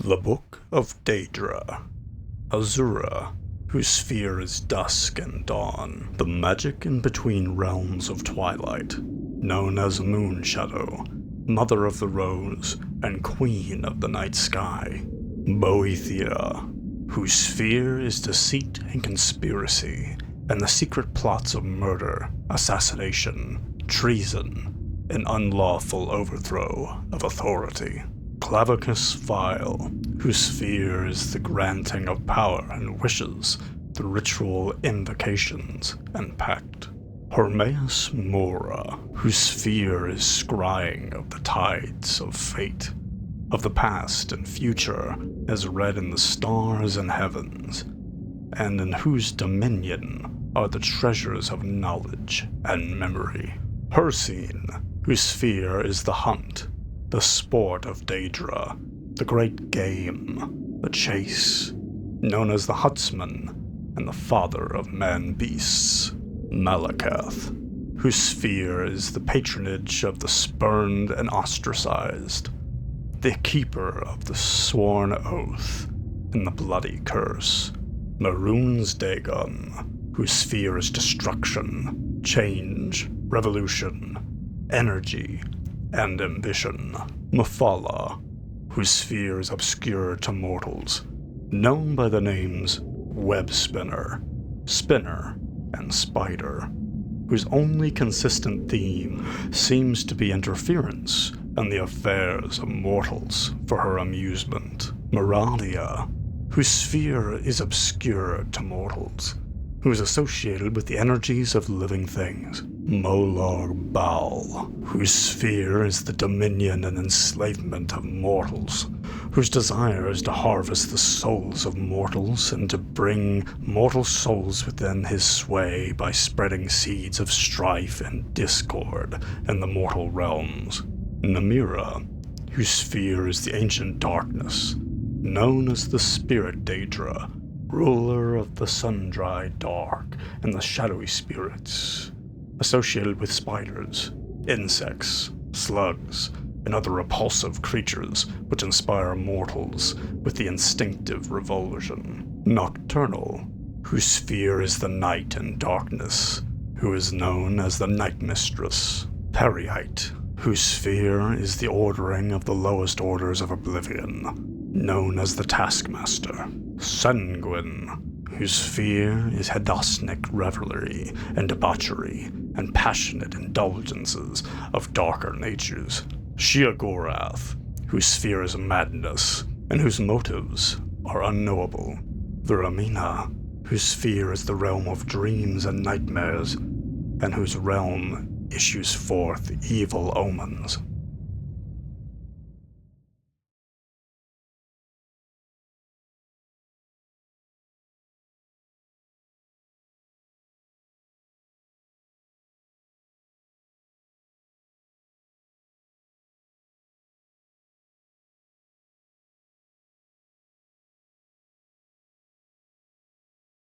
The Book of Daedra. Azura, whose sphere is dusk and dawn, the magic in between realms of twilight, known as Moon Shadow, Mother of the Rose, and Queen of the Night Sky. Boethia, whose sphere is deceit and conspiracy, and the secret plots of murder, assassination, treason, and unlawful overthrow of authority. Clavicus Vile, whose sphere is the granting of power and wishes, the ritual invocations and pact. Hermaeus Mora, whose sphere is scrying of the tides of fate, of the past and future as read in the stars and heavens, and in whose dominion are the treasures of knowledge and memory. Hircine, whose sphere is the hunt, the sport of Daedra, the great game, the chase, known as the Huntsman and the father of man-beasts. Malakath, whose sphere is the patronage of the spurned and ostracized, the keeper of the sworn oath and the bloody curse. Maroon's Dagon, whose sphere is destruction, change, revolution, energy, and ambition. Mephala, whose sphere is obscure to mortals, known by the names Web Spinner, Spinner, and Spider, whose only consistent theme seems to be interference in the affairs of mortals for her amusement. Meradia, whose sphere is obscure to mortals, who is associated with the energies of living things. Molar Baal, whose sphere is the dominion and enslavement of mortals, whose desire is to harvest the souls of mortals and to bring mortal souls within his sway by spreading seeds of strife and discord in the mortal realms. Namira, whose sphere is the ancient darkness, known as the Spirit Daedra, ruler of the sun-dried dark and the shadowy spirits, associated with spiders, insects, slugs, and other repulsive creatures which inspire mortals with the instinctive revulsion. Nocturnal, whose sphere is the night and darkness, who is known as the Night Mistress. Periite, whose sphere is the ordering of the lowest orders of oblivion, known as the Taskmaster. Sanguine, whose sphere is hedonic revelry and debauchery and passionate indulgences of darker natures. Sheogorath, whose sphere is madness and whose motives are unknowable. Viramina, whose sphere is the realm of dreams and nightmares and whose realm issues forth evil omens.